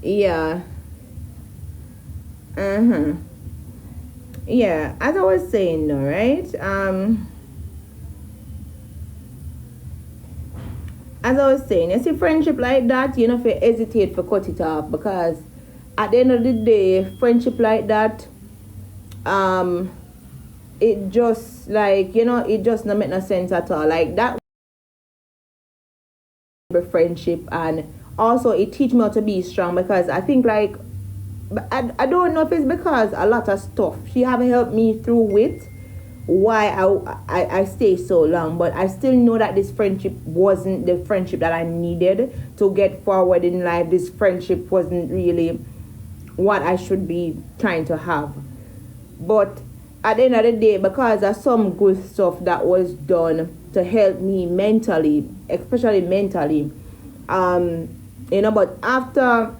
Yeah. Uh-huh. Yeah, as I was saying though, right? As I was saying, you see friendship like that, you know, if you hesitate for cut it off because at the end of the day, friendship like that, um, it just like, you know, it just not make no sense at all. Like that friendship, and also it teach me how to be strong because I think like I don't know if it's because a lot of stuff she haven't helped me through with why I stay so long, but I still know that this friendship wasn't the friendship that I needed to get forward in life. This friendship wasn't really what I should be trying to have. But at the end of the day, because of some good stuff that was done to help me mentally, especially mentally, but after,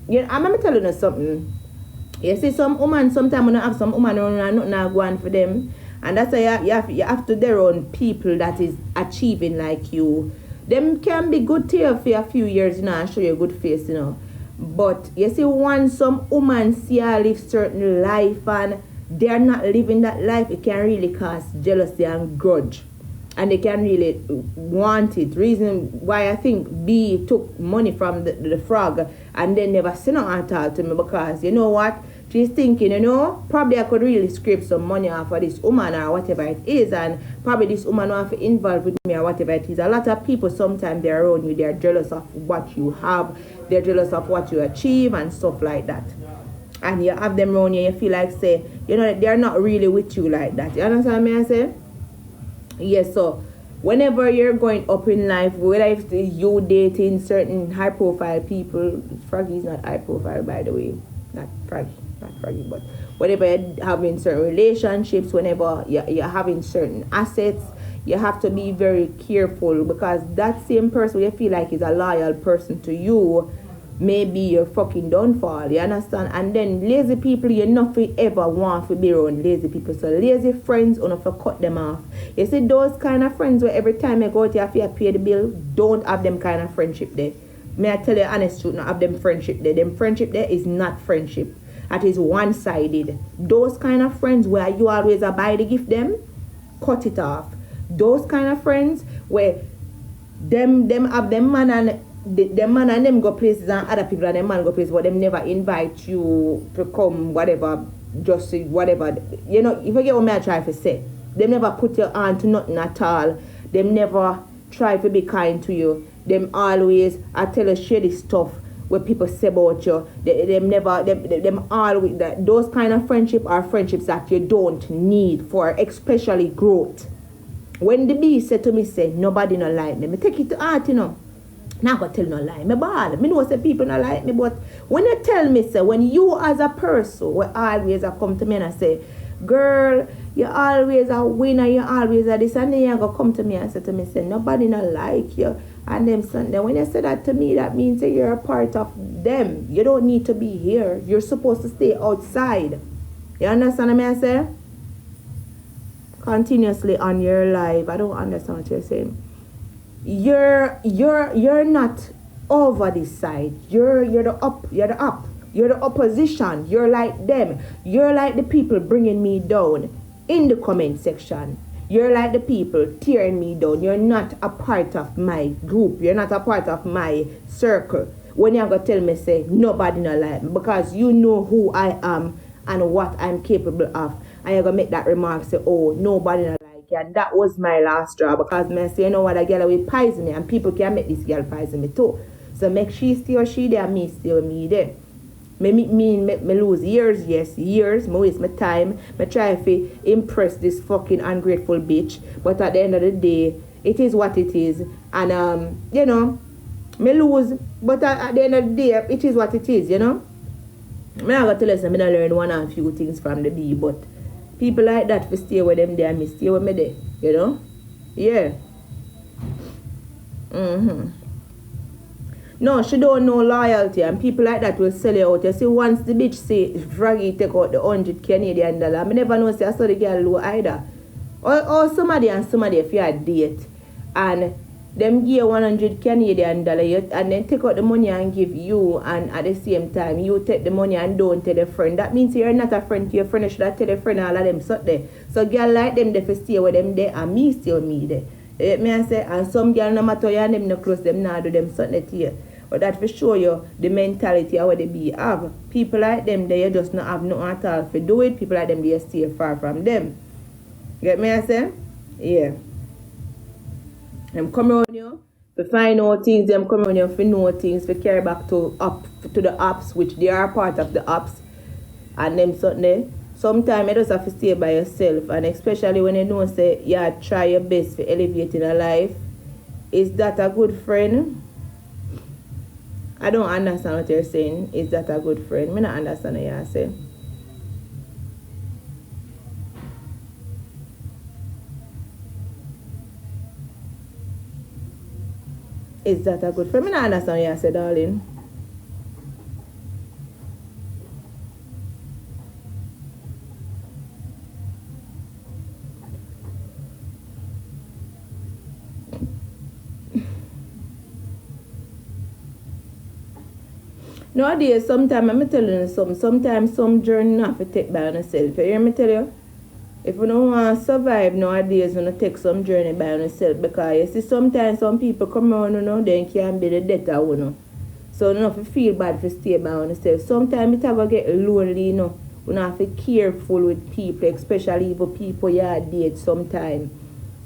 I'm gonna tell you something. You see, some woman sometimes when you have some woman around and nothing going for them, and that's why you have to their own people that is achieving like you. Them can be good to you for a few years, and show you a good face, But you see, once some woman see her live certain life and they're not living that life, it can really cause jealousy and grudge. And they can really want it. Reason why I think B took money from the frog and then never sent it at all to me, because you know what? She's thinking, probably I could really scrape some money off of this woman or whatever it is, and probably this woman want to involve with me or whatever it is. A lot of people sometimes they're around you, they're jealous of what you have, they're jealous of what you achieve and stuff like that. And you have them around you, you feel like say, they're not really with you like that. You understand me I say? Yes, so whenever you're going up in life, whether it's you dating certain high profile people, Froggy is not high profile by the way, not Froggy, but whenever you're having certain relationships, whenever you're having certain assets, you have to be very careful, because that same person you feel like is a loyal person to you may be your fucking downfall, you understand? And then lazy people, you not ever want to be around lazy people. So lazy friends, you not cut them off. You see those kind of friends where every time you go out you have to pay the bill, don't have them kind of friendship there. May I tell you honest truth, not have them friendship there. Them friendship there is not friendship. That is one-sided. Those kind of friends where you always buy the gift them, cut it off. Those kind of friends where them have them man and them man and them go places and other people and them man go places, but them never invite you to come whatever, just whatever. If you get what I try to say, them never put your on to nothing at all. Them never try to be kind to you. Them always I tell you shady stuff where people say about you. Them always that those kind of friendship are friendships that you don't need for especially growth. When the bee said to me, say nobody no like me take it to heart, Now go tell no lie. Me bad. Me know say people not like me, but when you tell me say when you as a person will always come to me and say, girl, you always a winner, you always a this, and then you go come to me and say to me, say nobody not like you. And them Sunday, when you say that to me, that means that you're a part of them. You don't need to be here. You're supposed to stay outside. You understand what I say? Continuously on your life. I don't understand what you're saying. You're not over this side. You're the up. You're the opposition. You're like them. You're like the people bringing me down in the comment section. You're like the people tearing me down. You're not a part of my group. You're not a part of my circle. When you're going to tell me, say, nobody not like me, because you know who I am and what I'm capable of. And you're going to make that remark, say, oh, nobody not like you. And that was my last straw, because I say, you know what, a girl will poison me, and people can make this girl poison me too. So make she stay or she there, and me stay or me there. Me lose years, yes, years. Me waste my time. Me try to impress this fucking ungrateful bitch. But at the end of the day, it is what it is. And, me lose. But at the end of the day, it is what it is, I'm not going to tell you, I learn one or a few things from the bee. But people like that, for stay with them there, and me stay with me there, Yeah. No, she don't know loyalty, and people like that will sell you out. You see, once the bitch say Froggy take out the $100 I never know say I saw the girl low either. Or somebody and somebody if you are date and them give 100 Canadian dollar and then take out the money and give you, and at the same time you take the money and don't tell a friend. That means you're not a friend to your friend. You should have tell a friend all of them so there. So girl like them they for stay with them there and me still me there. You get me I say, and some girl no matter you and them no close, them now do them something to you. But that for show you the mentality of what they be have. People like them they just not have nothing at all for do it. People like them they stay far from them. You get me I say? Yeah. Them come around you to find out things, them come around you to know things, to carry back to the apps, which they are part of the apps, and them something. Sometimes you just have to stay by yourself, and especially when you know say yeah, try your best for elevating a life. Is that a good friend? I don't understand what you're saying. Is that a good friend? I don't understand what you're saying. Is that a good friend? I don't understand what you said, darling. Nowadays, sometimes I'm telling you sometimes some journey have to take by yourself. You hear me tell you? If you don't want to survive nowadays, you want to take some journey by yourself, because you see sometimes some people come around, you know, then can be the death of you know. So you don't have to feel bad for stay by yourself. Sometimes it have to get lonely, you know. You have to be careful with people, especially if people you date sometimes.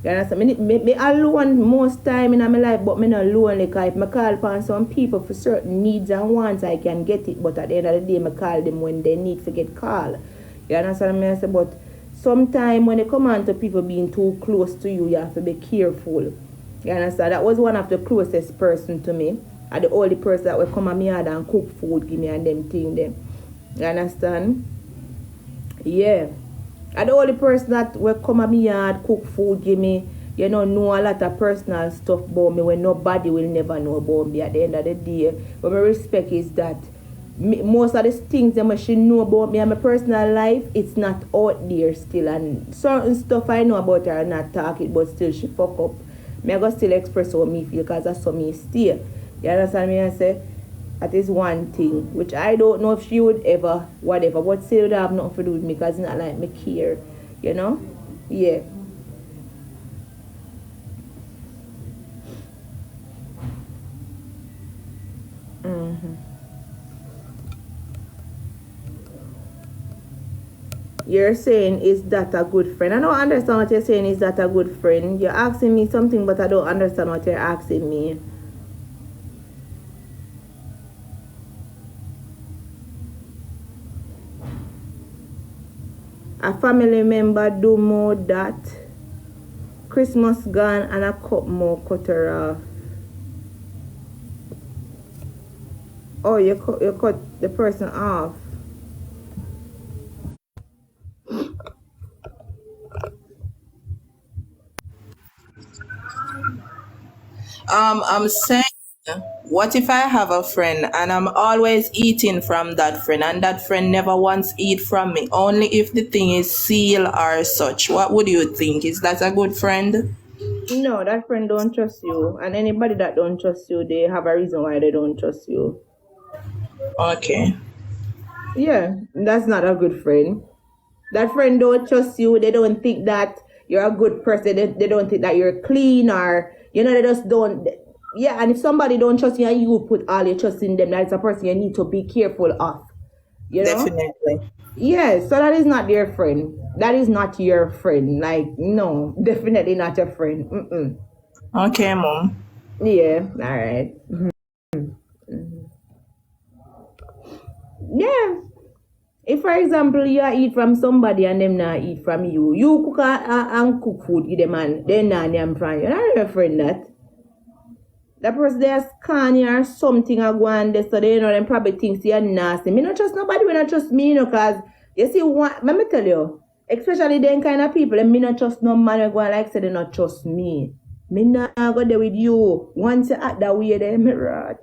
You understand? Me alone most time in my life, but me not lonely, because if I call upon some people for certain needs and wants, I can get it. But at the end of the day, I call them when they need to get called. You understand me? I say, but sometimes when it comes on to people being too close to you, you have to be careful. You understand? That was one of the closest person to me. And the only person that would come at me yard and cook food, give me and them thing them. You understand? Yeah. And the only person that will come at me yard, cook food, give me, you know a lot of personal stuff about me when nobody will never know about me at the end of the day. But my respect is that most of the things that she know about me and my personal life, it's not out there still. And certain stuff I know about her and not talk it, but still she fuck up. Me I go still express how me feel, because that's how me stay. You understand me? I say, that is one thing, which I don't know if she would ever, whatever, but still would have nothing to do with me, because it's not like me care, you know? Yeah. You're saying, is that a good friend? I don't understand what you're saying, is that a good friend? You're asking me something, but I don't understand what you're asking me. A family member do more that. Christmas gone and a cut more cut her off. Oh, you cut the person off. I'm saying, what if I have a friend and I'm always eating from that friend, and that friend never once eat from me, only if the thing is seal or such? What would you think? Is that a good friend? No, that friend don't trust you, and anybody that don't trust you, they have a reason why they don't trust you. Okay. Yeah, that's not a good friend. That friend don't trust you. They don't think that you're a good person. They don't think that you're clean, or you know, they just don't. Yeah, and if somebody don't trust you and you put all your trust in them, that's a person you need to be careful of. You know? Definitely. Yeah, so that is not their friend. That is not your friend. Like, no, definitely not your friend. Mm-mm. Okay, mom. Yeah, all right. Yeah. If, for example, you eat from somebody and them not eat from you, you cook and cook food eat them and they not name from you. You're not your friend that. That person there's scanning or something or go on there, so they you know them probably thinks you're nasty. Me not trust nobody when not trust me, you know, cause you see what let me tell you, especially them kind of people, me not trust no man who go on like say they not trust me. Me not go there with you. Once you act that way, they me right.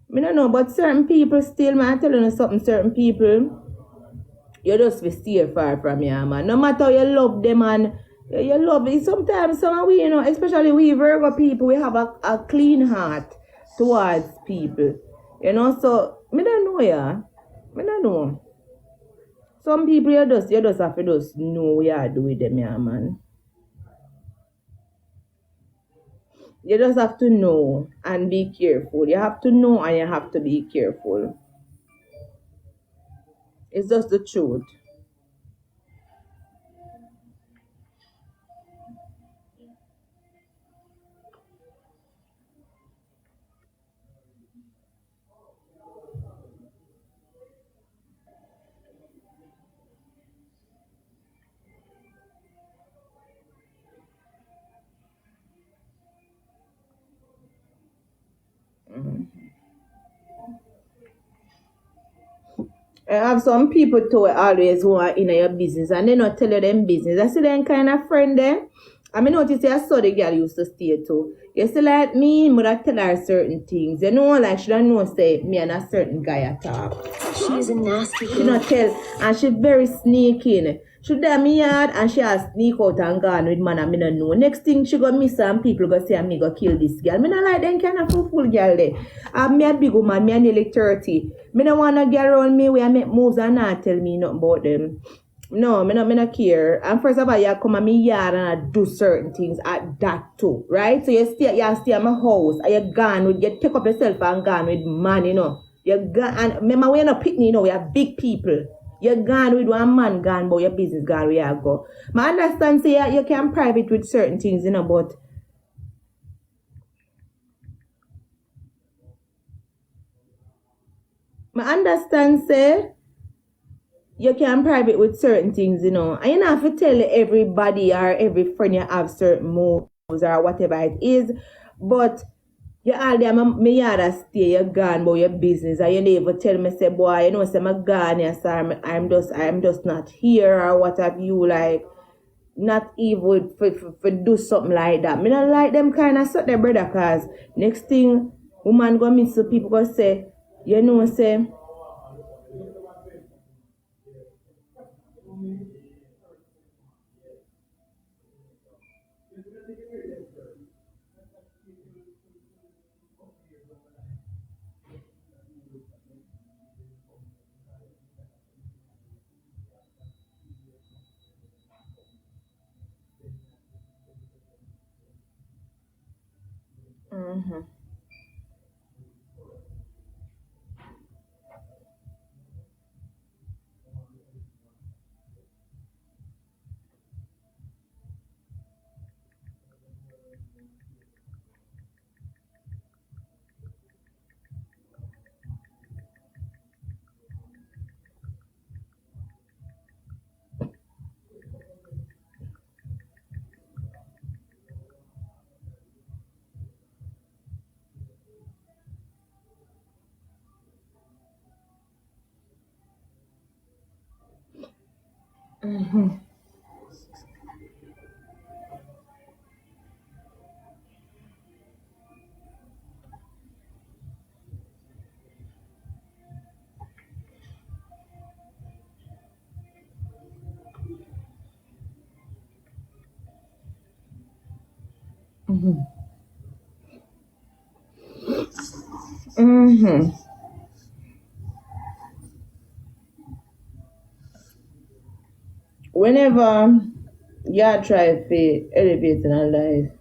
Me don't know, but certain people still, man, I tell you something, certain people, you just will stay far from you, man. No matter how you love them and You love it. Sometimes some of we, especially we Virgo people, we have a clean heart towards people. So me don't know, yeah. Me don't know. Some people you just have to just know what you do with them, yeah, man. You just have to know and be careful. You have to know and you have to be careful. It's just the truth. I have some people too always who are in your business and they not tell you them business. I see them kind of friend there. I mean notice I saw the girl used to stay too. You see like me, but tell her certain things. Like she don't know say me and a certain guy at talk. She is a nasty girl. She not tell and she very sneaking. She there me yard and she has sneak out and gone with man and me don't know. Next thing she go miss some people go say me go kill this girl. Me not like them kind of fool girl there. Me a big woman, me a nearly 30. Me don't want a girl around me where I make moves and not tell me nothing about them. No, me not care. And first of all, you come at me yard and I do certain things at that too, right? So you stay at my house and you gone with, you take up yourself and gone with man, You gone, and remember we're not picnic, we are big people. You're gone with one man gone, but your business gone where you go. I understand say you can private with certain things, but I understand say you can private with certain things, and you don't have to tell everybody or every friend you have certain moves or whatever it is, but you all there, me yard stay, you gone about your business, and you never tell me say, boy, say I'm gone, yes, I'm just not here or what have you, like, not even for do something like that. Me not like them kind of stuff, brother, cause next thing, woman go meet some people go say, say, mm-hmm. Mm-hmm. Mm-hmm. Mm-hmm. Whenever you try to elevate in a life,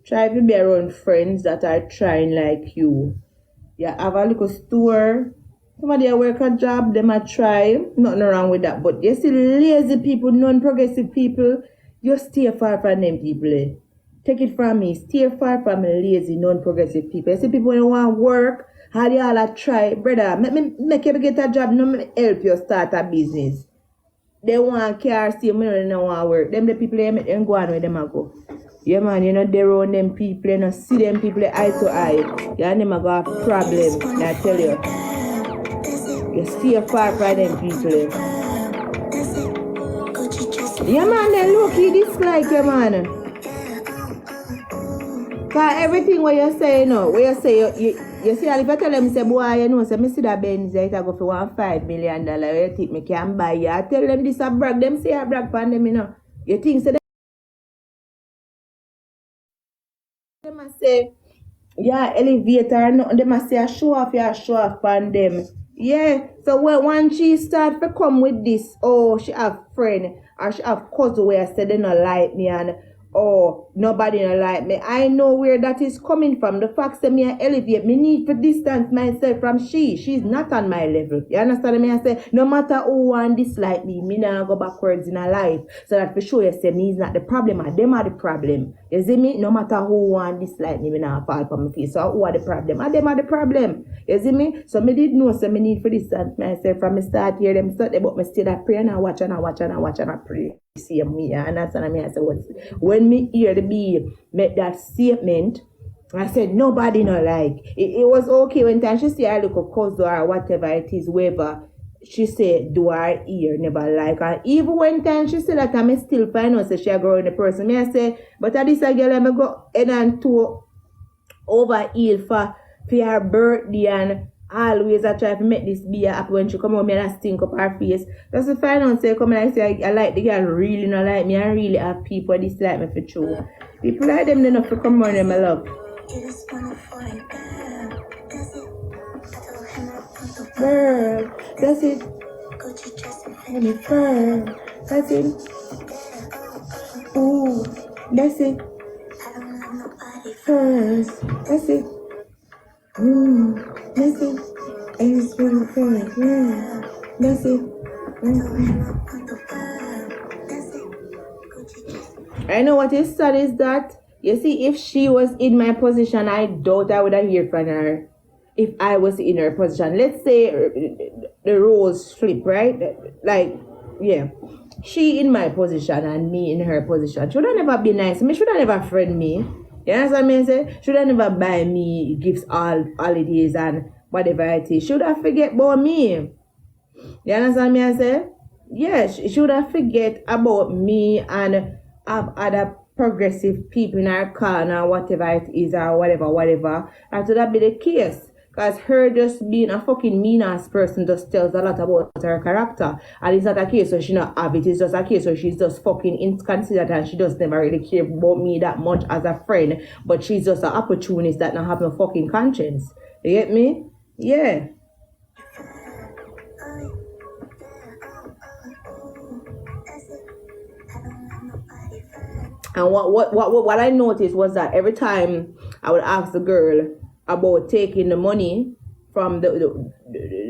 try to be around friends that are trying like you. You have a little store. Somebody work a job, them a try. Nothing wrong with that. But you see lazy people, non-progressive people, you stay far from them people. Take it from me. Stay far from lazy, non-progressive people. You see people who want to work, how they all a try. Brother, make you get a job, no help you start a business. They want car, see me, they don't want work. Them the people they make them go on where them a go. Yeah man, they around them people, see them people eye to eye. Yeah, them a go have problem. I tell you. You stay far from them people. Yeah man, they look you dislike you man. Cause everything what you say, what you say, you see, if I tell them, say, boy, say, me see that Benz, it go for $1.5 million, you think me can buy you. I tell them this a brag, them say I brag for them, You think, say, them a say, yeah, elevator, no, they must say, I show off, yeah, show off on them. Yeah, so when she start to come with this, oh, she have friend, or she have cousin where I said they not like me, and oh, nobody not like me. I know where that is coming from. The fact that me I elevate, me need to distance myself from she. She's not on my level. You understand me? I say, no matter who want dislike me now go backwards in her life. So that for sure you say me is not the problem, and them are the problem. You see me? No matter who want dislike me now fall from my face. So who are the problem? And them are the problem. You see me? So me did know so me need for distance myself from me start here. Them start but me still that pray and I watch and I watch and I watch and I pray. See me and that's what I mean. I say when me hear the bee make that statement, I said nobody not like. It was okay when time she say I look a cause or whatever it is, whatever. She said, do her ear never like her. Even when time she said that I still find out say she a growing the person. Me I say, but at this girl I go head and toe over heel for her birthday and always I try to make this be happy when she come home and I stink up her face. Just to find out say come and I say I like the girl really not like me. I really have people dislike me for true. People like them they not to come on them I love. Girl, that's it. Girl, that's it. Ooh, that's it. First, that's it. That's it. I just want to first. That's it. I know what is sad is that, you see, if she was in my position, I doubt I would have heard from her. If I was in her position, let's say the roles flip, right? Like, yeah, she in my position and me in her position. Should have never be nice. Me should have never friend me. You understand me? I say should have never buy me gifts all holidays and whatever it is. Should have forget about me. You understand me? I say yeah. Should have forget about me and have other progressive people in her car or whatever it is or whatever. And so that be the case. Because her just being a fucking mean-ass person just tells a lot about her character. And it's not a case where she not have it. It's just a case where she's just fucking inconsiderate and she just never really care about me that much as a friend. But she's just an opportunist that not have no fucking conscience. You get me? Yeah. And what I noticed was that every time I would ask the girl about taking the money from the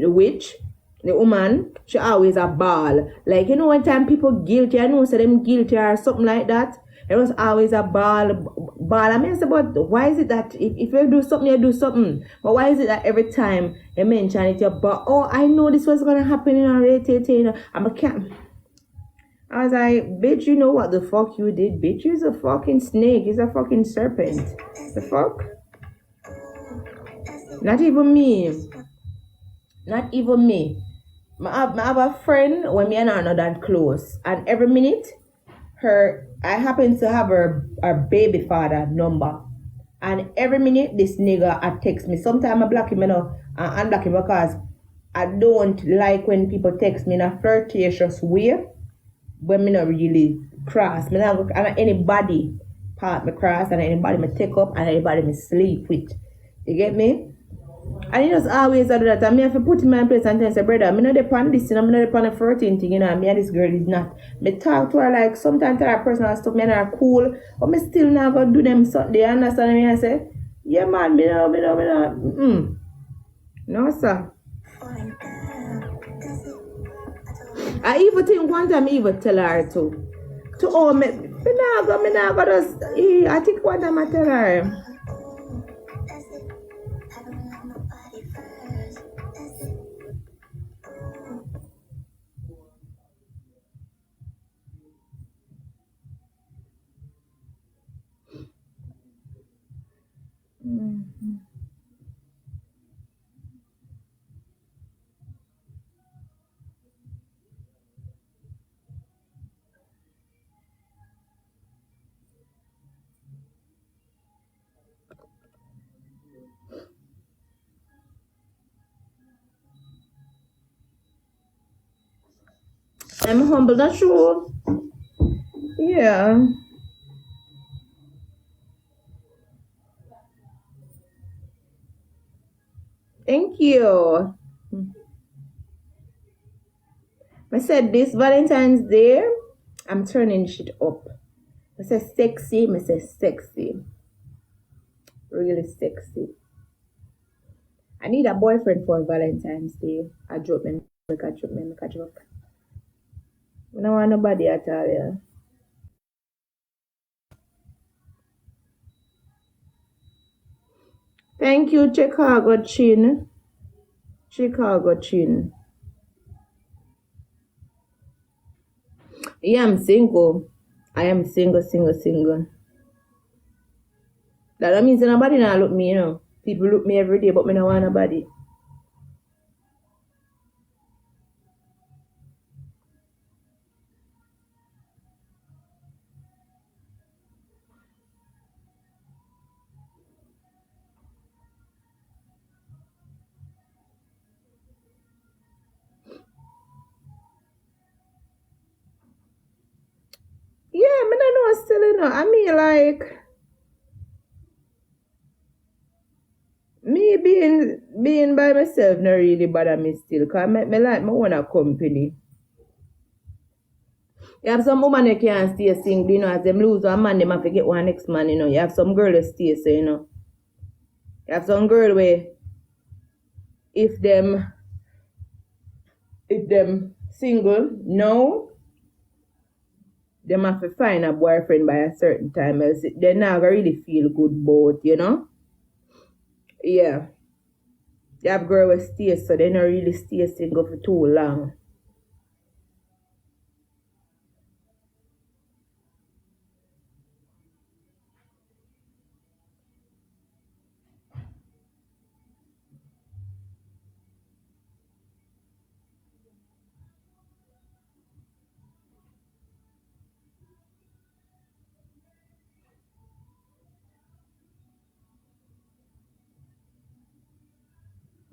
witch, the woman, she always a ball. Like, you know, one time people guilty, I know say them guilty or something like that. It was always a ball. I mean, but why is it that if you do something, you do something? But why is it that every time you mention it, you but oh, I know this was gonna happen in a rate, you know, I'm a cat. I was like, bitch, you know what the fuck you did, bitch? You's a fucking snake, you's a fucking serpent. The fuck? Not even me. Not even me. I have a friend when me and her not that close. And every minute, I happen to have her baby father number. And every minute, this nigga text me. Sometimes I block him, you know, and unblock him because I don't like when people text me in a flirtatious way. When me not really cross. Me not and anybody part me cross and anybody me take up and anybody me sleep with. You get me? And he just always do that. And me have to put in my place and tell say, brother, I'm not depend this, you know, I'm not depend the 14 thing, you know, and me and this girl is not. Me talk to her like sometimes tell her personal stuff, me and her cool, but me still not gonna do them something. You understand me? I say, yeah man, me no. No sir. I even think one time I even tell her to oh me not go just I think one time I tell her. I'm humble, not sure. Yeah. Thank you. I said this Valentine's Day, I'm turning shit up. I said sexy, I said sexy. Really sexy. I need a boyfriend for Valentine's Day. I drop me, make a drop me, make a drop. I don't want nobody at all, yeah. Thank you, Chicago Chin. Chicago Chin. Yeah, I'm single. I am single, single, single. That means nobody now look me, you know. People look me every day, but me no want nobody. Yeah, me don't know still, you know. I mean, like me being by myself not really bother me still. Cause me like me want a company. You have some woman that can't stay single, you know, as them lose one man, them have to get one next man, you know. You have some girl that stay so, you know. You have some girl where if them single, no, them have to find a boyfriend by a certain time, else they're not gonna really feel good both, you know? Yeah. You have girl where stay so they don't really stay single for too long.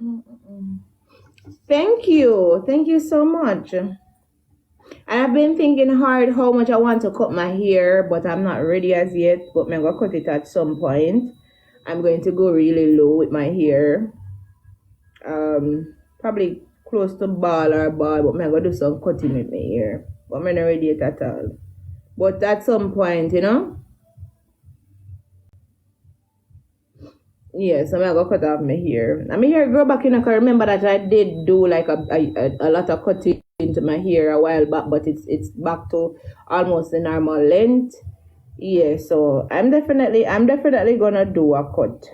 Mm-mm. Thank you. Thank you so much. And I've been thinking hard how much I want to cut my hair, but I'm not ready as yet. But I'm gonna cut it at some point. I'm going to go really low with my hair. Probably close to ball or ball, but I'm gonna do some cutting with my hair. But I'm not ready yet at all. But at some point, you know. Yes, I'm gonna cut off my hair. And my hair grow back, you know, 'cause remember that I did do like a lot of cutting into my hair a while back, but it's back to almost the normal length. Yeah, so I'm definitely gonna do a cut.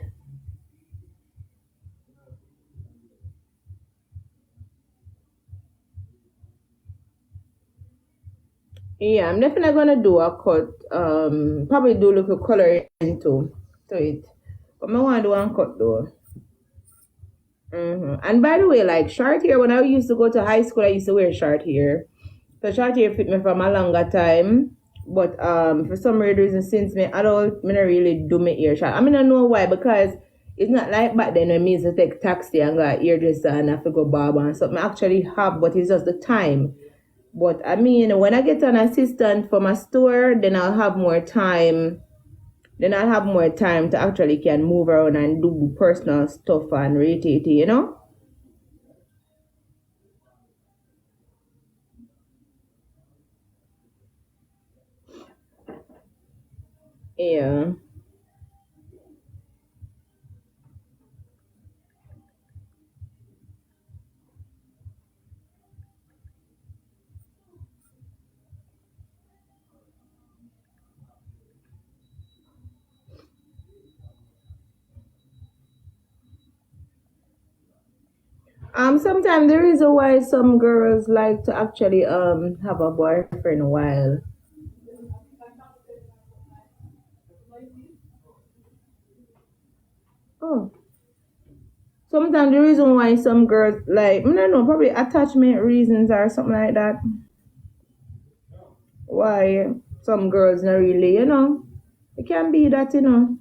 Yeah, I'm definitely gonna do a cut. Probably do a little color to it. But I wanna do one cut though. And by the way, like short hair, when I used to go to high school, I used to wear short hair. So short hair fit me from a longer time. But for some weird reason, since me adult, me not really do my ear short. I mean, I know why, because it's not like back then when me used to take taxi and go hairdresser and have to go barber and something. I actually have, but it's just the time. But I mean, when I get an assistant for my store, then I'll have more time. Then I'll have more time to actually can move around and do personal stuff and rotate, you know? Yeah. Sometimes the reason why some girls like to actually have a boyfriend while oh sometimes the reason why some girls like I don't know, probably attachment reasons or something like that. Why some girls not really, you know. It can be that, you know.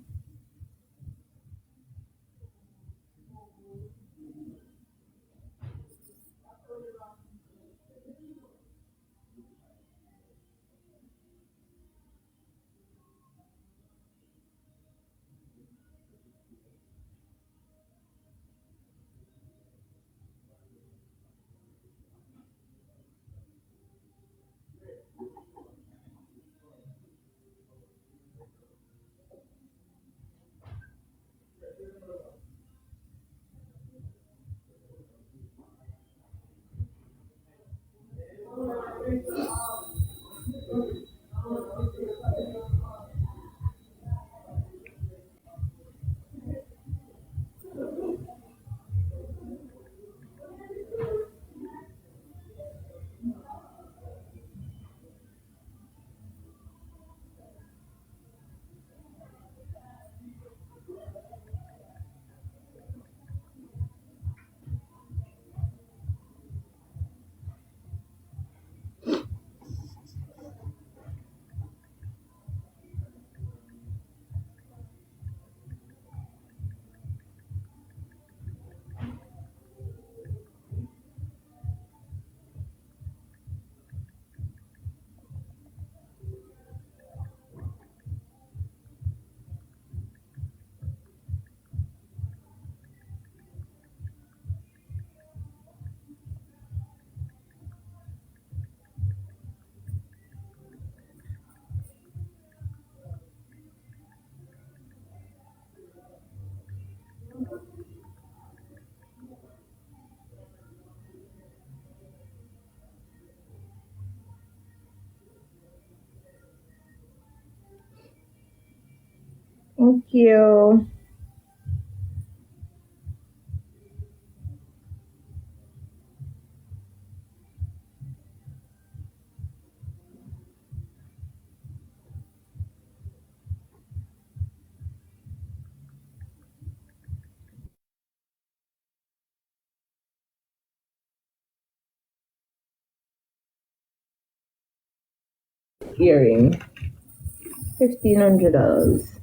Thank you. Earring. $1,500.